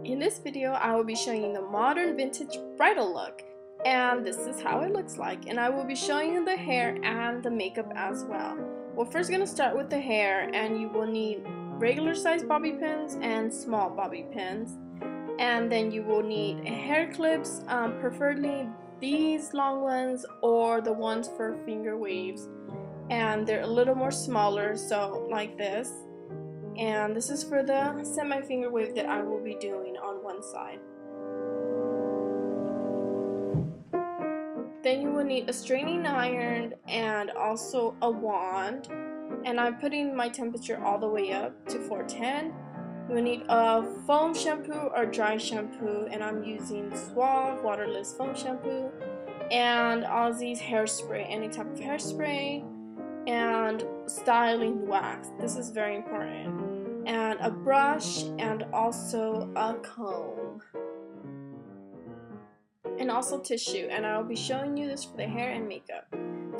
In this video, I will be showing you the modern vintage bridal look, and this is how it looks like, and I will be showing you the hair and the makeup as well. We're first going to start with the hair, and you will need regular size bobby pins and small bobby pins, and then you will need hair clips, preferably these long ones or the ones for finger waves, and they're a little more smaller, so like this. And this is for the semi-finger wave that I will be doing on one side. Then you will need a straightening iron and also a wand. And I'm putting my temperature all the way up to 410. You will need a foam shampoo or dry shampoo, and I'm using Suave waterless foam shampoo. And Aussie's hairspray, any type of hairspray. And styling wax, this is very important, and a brush and also a comb and also tissue, and I will be showing you this for the hair and makeup.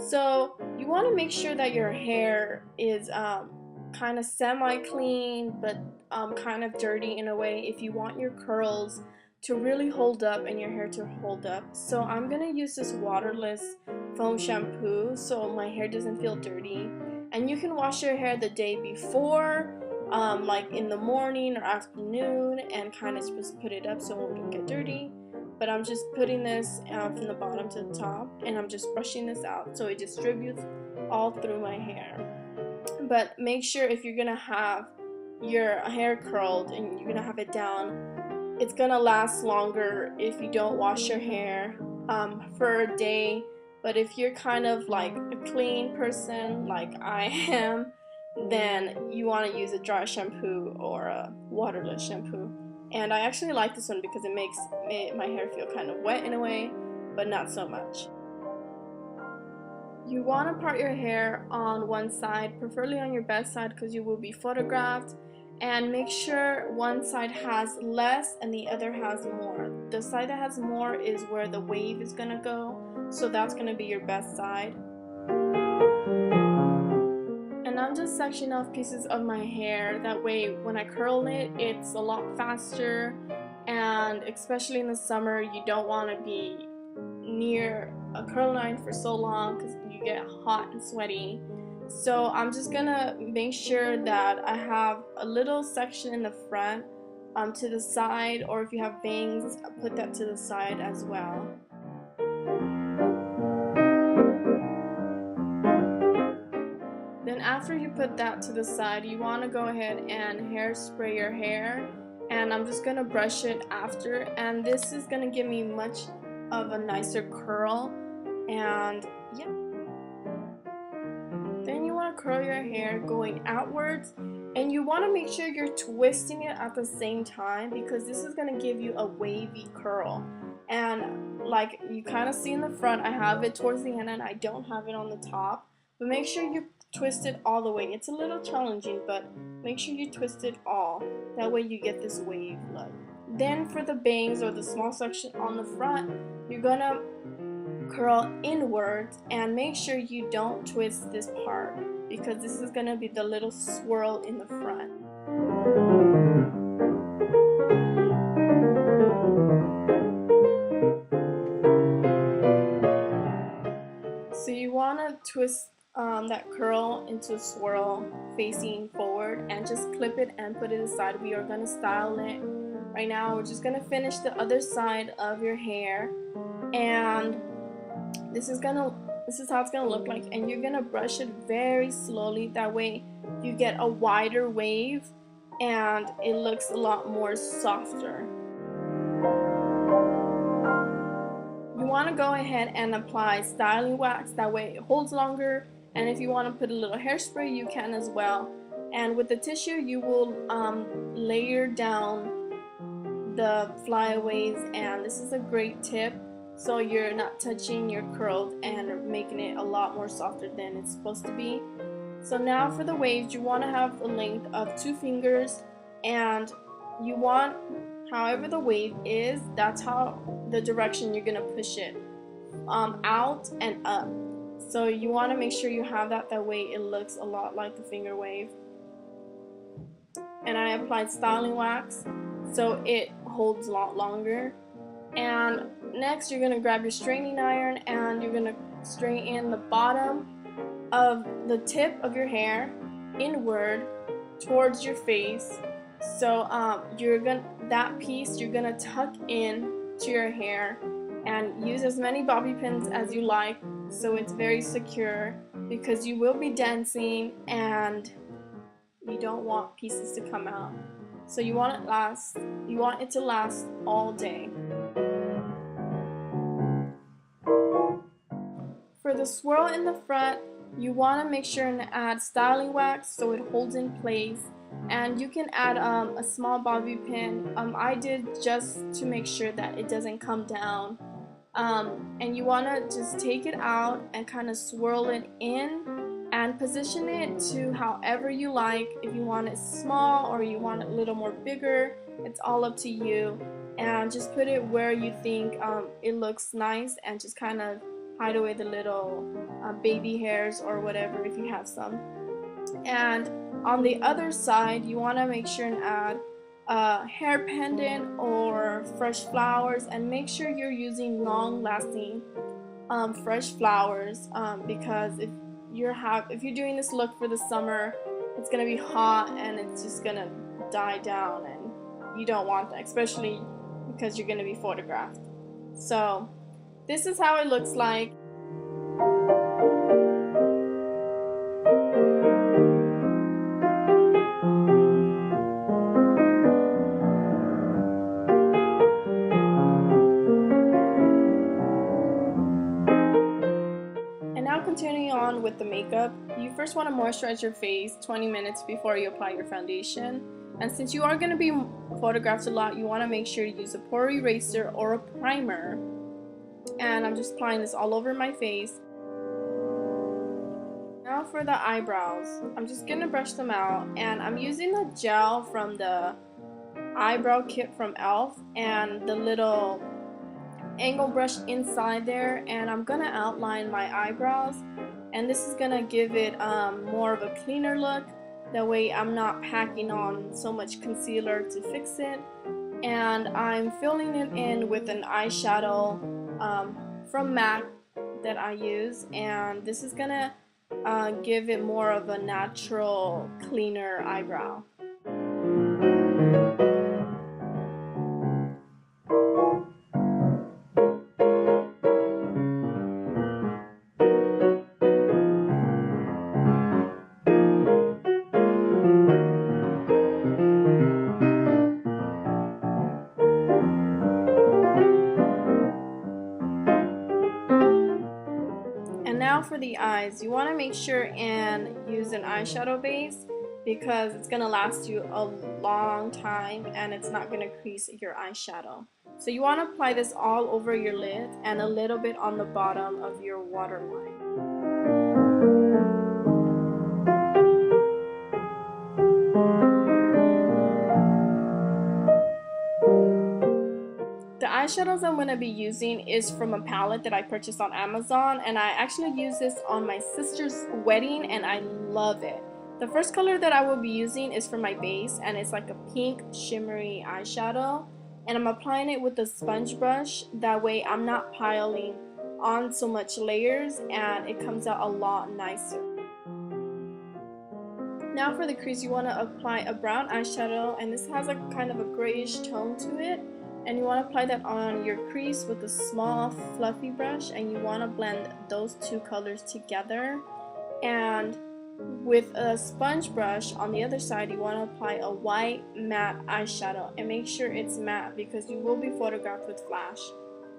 So you want to make sure that your hair is kind of semi-clean but kind of dirty in a way if you want your curls to really hold up and your hair to hold up. So I'm gonna use this waterless foam shampoo so my hair doesn't feel dirty. And you can wash your hair the day before, like in the morning or afternoon, and kind of just put it up so it won't get dirty. But I'm just putting this from the bottom to the top, and I'm just brushing this out so it distributes all through my hair. But make sure if you're gonna have your hair curled and you're gonna have it down, it's gonna last longer if you don't wash your hair for a day. But if you're kind of like a clean person like I am, then you want to use a dry shampoo or a waterless shampoo. And I actually like this one because it makes my hair feel kind of wet in a way, but not so much. You want to part your hair on one side, preferably on your best side because you will be photographed. And make sure one side has less and the other has more. The side that has more is where the wave is gonna go, so that's gonna be your best side. And I'm just sectioning off pieces of my hair, that way when I curl it, it's a lot faster, and especially in the summer you don't want to be near a curl line for so long because you get hot and sweaty. So I'm just gonna make sure that I have a little section in the front to the side, or if you have bangs, put that to the side as well. Then after you put that to the side, you want to go ahead and hairspray your hair, and I'm just gonna brush it after, and this is gonna give me much of a nicer curl. And yeah, then you want to curl your hair going outwards, and you want to make sure you're twisting it at the same time because this is going to give you a wavy curl. And like you kind of see in the front, I have it towards the end and I don't have it on the top, but make sure you twist it all the way. It's a little challenging, but make sure you twist it all, that way you get this wave look. Then for the bangs or the small section on the front, you're gonna curl inwards, and make sure you don't twist this part because this is going to be the little swirl in the front. So you want to twist that curl into a swirl facing forward and just clip it and put it aside. We are going to style it right now. We're just going to finish the other side of your hair, and this is how it's gonna look like, and you're gonna brush it very slowly, that way you get a wider wave and it looks a lot more softer. You want to go ahead and apply styling wax, that way it holds longer, and if you want to put a little hairspray you can as well. And with the tissue you will layer down the flyaways, and this is a great tip so you're not touching your curls and making it a lot more softer than it's supposed to be. So now for the waves, you want to have the length of 2 fingers, and you want, however the wave is, that's how the direction you're going to push it, out and up. So you want to make sure you have that way it looks a lot like the finger wave. And I applied styling wax so it holds a lot longer. And next you're going to grab your straightening iron and you're going to straighten the bottom of the tip of your hair inward towards your face. So that piece you're going to tuck in to your hair and use as many bobby pins as you like so it's very secure, because you will be dancing and you don't want pieces to come out. So you want it to last all day. For the swirl in the front, you want to make sure and add styling wax so it holds in place, and you can add a small bobby pin. I did just to make sure that it doesn't come down. And you want to just take it out and kind of swirl it in and position it to however you like. If you want it small or you want it a little more bigger, it's all up to you. And just put it where you think it looks nice, and just kind of hide away the little baby hairs or whatever if you have some. And on the other side, you want to make sure and add a hair pendant or fresh flowers, and make sure you're using long-lasting fresh flowers, because if you're doing this look for the summer, it's gonna be hot and it's just gonna die down, and you don't want that, especially because you're gonna be photographed. So this is how it looks like. Continuing on with the makeup, you first want to moisturize your face 20 minutes before you apply your foundation. And since you are going to be photographed a lot, you want to make sure to use a pore eraser or a primer. And I'm just applying this all over my face. Now for the eyebrows, I'm just going to brush them out, and I'm using the gel from the eyebrow kit from E.L.F. and the little angle brush inside there, and I'm gonna outline my eyebrows, and this is gonna give it more of a cleaner look. That way I'm not packing on so much concealer to fix it. And I'm filling it in with an eyeshadow from M.A.C that I use, and this is gonna give it more of a natural, cleaner eyebrow. Now for the eyes, you want to make sure and use an eyeshadow base, because it's going to last you a long time and it's not going to crease your eyeshadow. So you want to apply this all over your lid and a little bit on the bottom of your waterline. The eyeshadows I'm going to be using is from a palette that I purchased on Amazon, and I actually used this on my sister's wedding and I love it. The first color that I will be using is for my base, and it's like a pink shimmery eyeshadow, and I'm applying it with a sponge brush. That way I'm not piling on so much layers and it comes out a lot nicer. Now for the crease, you want to apply a brown eyeshadow, and this has a kind of a grayish tone to it. And you want to apply that on your crease with a small fluffy brush, and you want to blend those two colors together. And with a sponge brush on the other side, you want to apply a white matte eyeshadow, and make sure it's matte because you will be photographed with flash.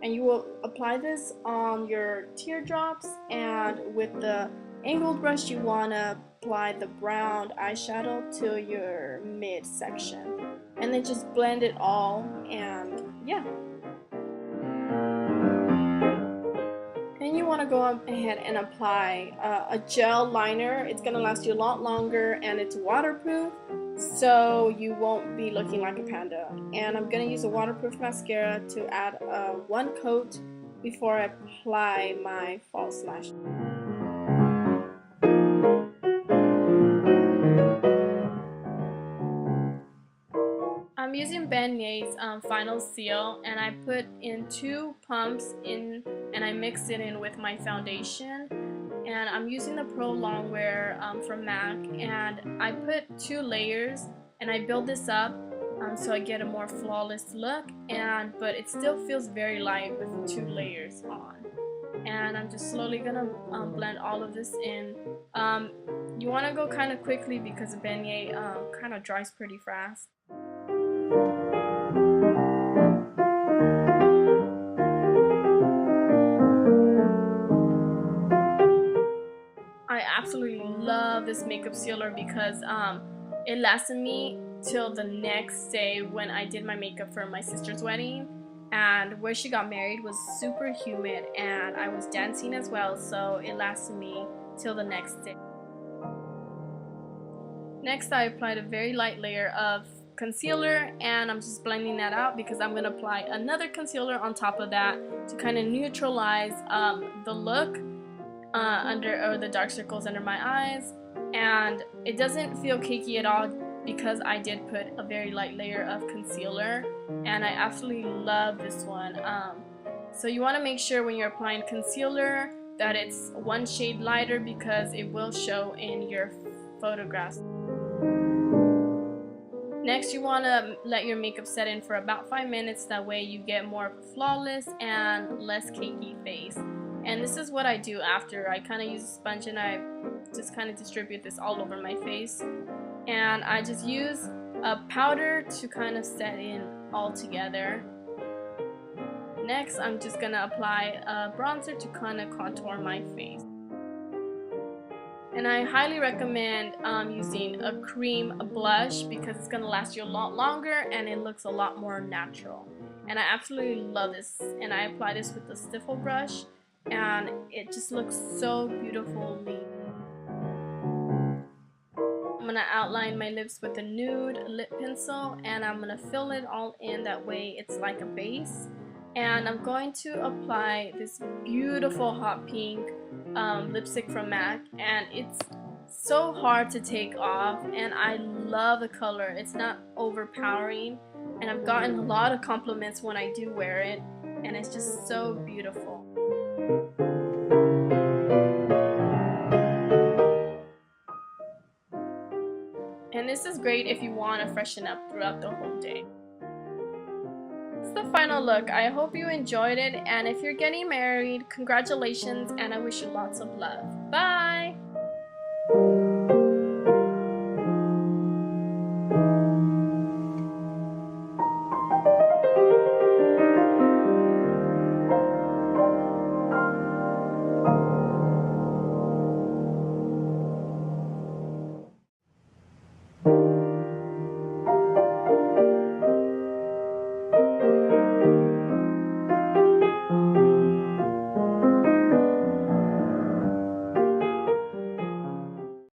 And you will apply this on your teardrops, and with the angled brush you want to apply the brown eyeshadow to your midsection. And then just blend it all, and yeah. And you want to go ahead and apply a gel liner. It's going to last you a lot longer, and it's waterproof, so you won't be looking like a panda. And I'm going to use a waterproof mascara to add one coat before I apply my false lash. I'm I'm using Benye's Final Seal, and I put in 2 pumps in, and I mixed it in with my foundation. And I'm using the Pro Longwear from M.A.C, and I put 2 layers, and I build this up so I get a more flawless look, but it still feels very light with 2 layers on. And I'm just slowly gonna blend all of this in. You want to go kind of quickly because the beignet kind of dries pretty fast. I absolutely love this makeup sealer because it lasted me till the next day when I did my makeup for my sister's wedding, and where she got married was super humid and I was dancing as well, so it lasted me till the next day. Next, I applied a very light layer of concealer, and I'm just blending that out because I'm going to apply another concealer on top of that to kind of neutralize the look or the dark circles under my eyes. And it doesn't feel cakey at all because I did put a very light layer of concealer, and I absolutely love this one. So you want to make sure when you're applying concealer that it's 1 shade lighter because it will show in your photographs. Next, you want to let your makeup set in for about 5 minutes, that way you get more of a flawless and less cakey face. And this is what I do after. I kind of use a sponge and I just kind of distribute this all over my face. And I just use a powder to kind of set in all together. Next, I'm just going to apply a bronzer to kind of contour my face. And I highly recommend using a Creme blush because it's going to last you a lot longer and it looks a lot more natural. And I absolutely love this. And I apply this with the Stifle brush, and it just looks so beautifully. I'm going to outline my lips with a nude lip pencil, and I'm going to fill it all in, that way it's like a base. And I'm going to apply this beautiful hot pink lipstick from M.A.C, and it's so hard to take off, and I love the color. It's not overpowering, and I've gotten a lot of compliments when I do wear it, and it's just so beautiful. And this is great if you want to freshen up throughout the whole day. This is the final look. I hope you enjoyed it, and if you're getting married, congratulations, and I wish you lots of love. Bye!